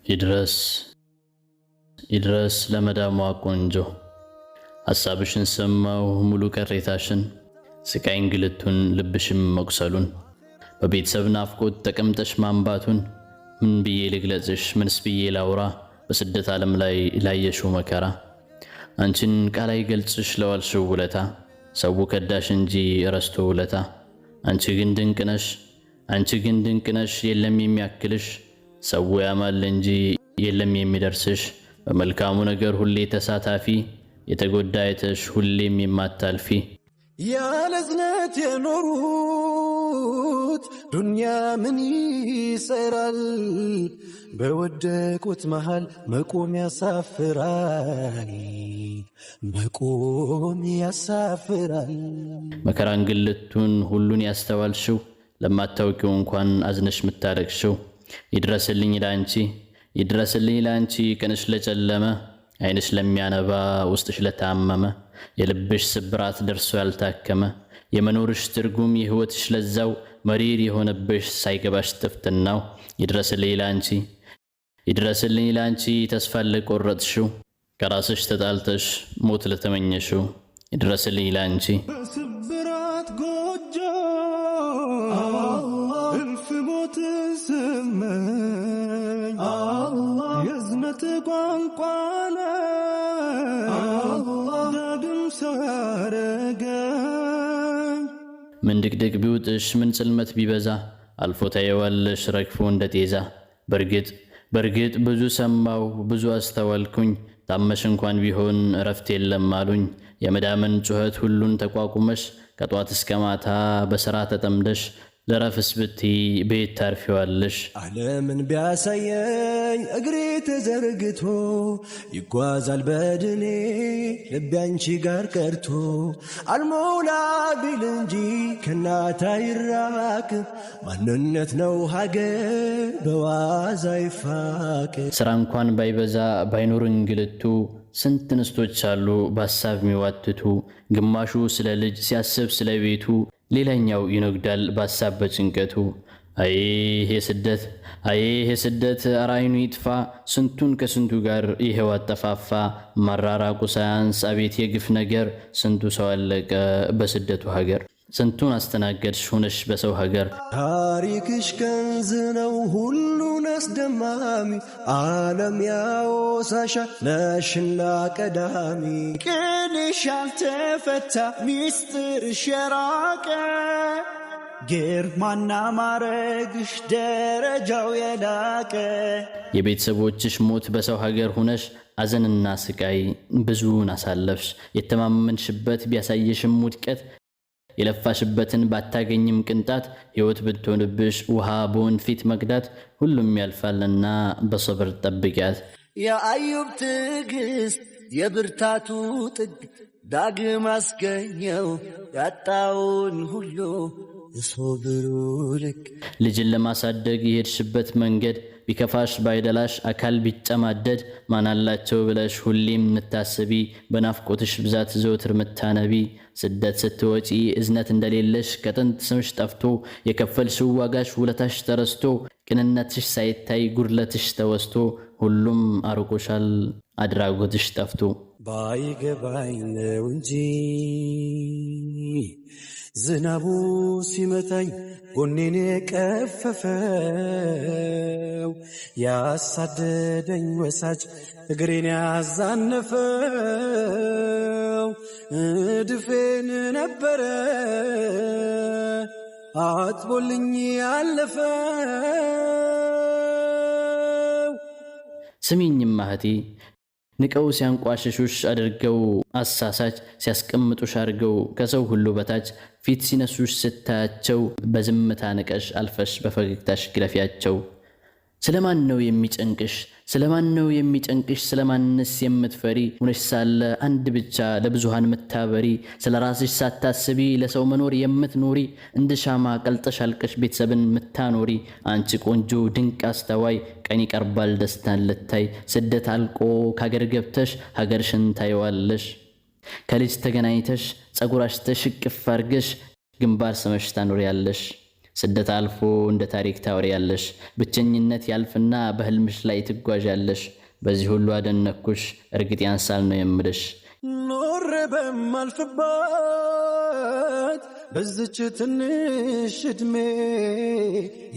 ይድረስ ለመዳሟ ቆንጆ ሐሳብሽን ሰማው ሙሉ ቀሬታሽን ስቃይ እንግልቱን ልብሽም መቁሰሉን በቤተሰብ ናፍቆት ተቀምጠሽ ማንባቱን ምን ብዬ ልግለጽሽ ምንስ ብዬ ላውራ በስደት ዓለም ላይ ላየሽው መከራ አንቺን ቃል አይገልጽሽ ለዋልሽው ውለታ ሰው ከዳሽ እንጂ ረስቶ ውለታ አንቺ ግን ድንቅ ነሽ የለም የሚያክልሽ ሰው ያማል እንጂ የለም የሚደርስሽ በመልካሙ ነገር ሁሌ ተሳታፊ የተጎዳ አይተሽ ሁሌም የማታልፊ ያለዝነት የኖሩት ዱንያ ምን ይሰራል በወደቁት መሃል መቆም ያሳፍራል መከራ እንግልቱን ሁሉን ያስተዋልሽው ለማታውቂው እንኳን አዝነሽ ምታለቅሽው ይድረስልኝ ላንቺ ቀንሽ ለጨለመ አይንሽ ለሚያነባ ውስጥሽ ለታመመ የልብሽ ስብራት ደርሶ ያልታከመ የመኖርሽ ትርጉም የህይወትሽ ለዛው መሪር የሆነብሽ ሳይገባሽ ጥፍትናው ይድረስልኝ ላንቺ ተስፋ ለቆረጥሽው ከራስሽ ተጣልተሽ ሞት ለተመኘሽው ይድረስልኝ ላንቺ ስብራት ጎጆ እልፍ ሞት ስመኝ የዝነት ቋንቋነ ዳግም ሳረገኝ ምን ድቅድቅ ቢውጥሽ ምን ጽልመት ቢበዛ አልፎ ታየዋለሽ ረግፎ እንደ ጤዛ በርግጥ ብዙ ሰማው ብዙ አስተዋልኩኝ ታመሽ እንኳን ቢሆን እረፍት የለም አሉኝ የመዳመን ጩኸት ሁሉን ተቋቁመሽ ከጧት እስከ ማታ በሥራ ተጠምደሽ ለረፍስ ብትይ ቤት ታርፊዋለሽ ዓለምን ቢያሳየኝ እግሬ ተዘርግቶ ይጓዛል በድኔ ልቤ አንቺ ጋር ቀርቶ አልሞላ ቢል እንጂ ከናታ ይራቅ ማንነት ነው ሀገር በዋዛ ይፋቅ ሥራ እንኳን ባይበዛ ባይኖር እንግልቱ ስንት እንስቶች አሉ በሐሳብ የሚዋትቱ ግማሹ ስለ ልጅ ሲያስብ ስለ ቤቱ ሌላኛው ይነግዳል በሐሳብ በጭንቀቱ ይሄ ስደት አራይኑ ይጥፋ ስንቱን ከስንቱ ጋር ይሄው አጠፋፋ መራራቁ ሳያንስ አቤት የግፍ ነገር ስንቱ ሰው አለቀ በስደቱ ሀገር ስንቱን አስተናገድሽ ሆነሽ በሰው ሀገር ታሪክሽ ከንዝ ነው ሁሉን አስደማሚ ዓለም ያወሳሻ ነሽና ቀዳሚ ቅንሽ ያልተፈታ ሚስጥርሽ የራቀ ግርማና ማረግሽ ደረጃው የላቀ የቤተሰቦችሽ ሞት በሰው ሀገር ሆነሽ አዘንና ስቃይ ብዙን አሳለፍሽ የተማመንሽበት ቢያሳየሽም ውድቀት የለፋሽበትን ባታገኝም ቅንጣት ሕይወት ብትሆንብሽ ውሃ በወንፊት መቅዳት ሁሉም ያልፋልና በሰብር ጠብቂያት የአዩብ ትዕግስት የብርታቱ ጥግ ዳግም አስገኘው ያጣውን ሁሉ የሶብሩ ልክ ልጅን ለማሳደግ የሄድሽበት መንገድ ቢከፋሽ ባይደላሽ አካል ቢጨማደድ ማናላቸው ብለሽ ሁሌም ምታስቢ በናፍቆትሽ ብዛት ዘውትር ምታነቢ ስደት ስትወጪ እዝነት እንደሌለሽ ከጥንት ስምሽ ጠፍቶ የከፈልሽው ዋጋሽ ውለታሽ ተረስቶ ቅንነትሽ ሳይታይ ጉድለትሽ ተወስቶ ሁሉም አርቆሻል አድራጎትሽ ጠፍቶ ባይገባኝ ነው እንጂ ዝናቡ ሲመታኝ ጎኔን የቀፈፈው ያሳደደኝ ወሳጅ እግሬን ያዛነፈው እድፌን ነበረ አጥቦልኝ ያለፈው ስሚኝም እህቴ ንቀው ሲያንቋሽሹሽ አድርገው አሳሳች ሲያስቀምጡሽ አድርገው ከሰው ሁሉ በታች ፊት ሲነሱሽ ስታያቸው በዝምታ ንቀሽ አልፈሽ በፈገግታሽ ግለፊያቸው ስለማን ነው የሚጨንቅሽ ስለማንስ የምትፈሪ ሆነሽ ሳለ አንድ ብቻ ለብዙሃን ምታበሪ ስለራስሽ ሳታስቢ ለሰው መኖር የምትኖሪ እንደ ሻማ ቀልጠሽ አልቀሽ ቤተሰብን ምታኖሪ አንቺ ቆንጆ ድንቅ አስተዋይ ቀን ይቀርባል ደስታን ልታይ ስደት አልቆ ካገር ገብተሽ ሀገርሽን ታይዋለሽ ከልጅ ተገናኝተሽ ጸጉራሽ ተሽቅፍ አርገሽ ግንባር ስመሽ ታኖሪያለሽ ስደት አልፎ እንደ ታሪክ ታወሪያለሽ ብቸኝነት ያልፍና በህልምሽ ላይ ትጓዣለሽ በዚህ ሁሉ አደነኩሽ እርግጥ ያንሳል ነው የምልሽ ኖር በማልፍባት በዝች ትንሽ እድሜ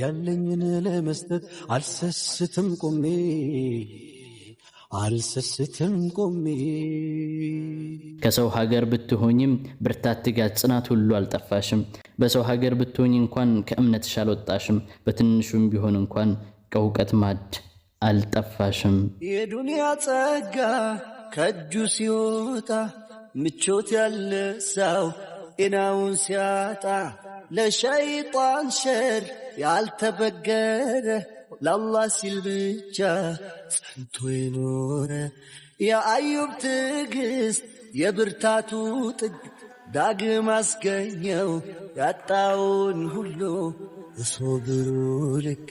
ያለኝን ለመስጠት አልሰስትም ቆሜ ከሰው ሀገር ብትሆኝም ብርታት ትጋት ጽናት ሁሉ አልጠፋሽም በሰው ሀገር ብትሆኝ እንኳን ከእምነትሽ አልወጣሽም በትንሹም ቢሆን እንኳን ከእውቀት ማድ አልጠፋሽም የዱንያ ጸጋ ከእጁ ሲወጣ ምቾት ያለ ሰው ጤናውን ሲያጣ ለሸይጣን ሸር ያልተበገረ ለአላህ ሲል ብቻ ጸንቶ የኖረ የአዩብ ትዕግስት የብርታቱ ጥግ ዳግም አስገኘው ያጣውን ሁሉ በሶብሩ ልክ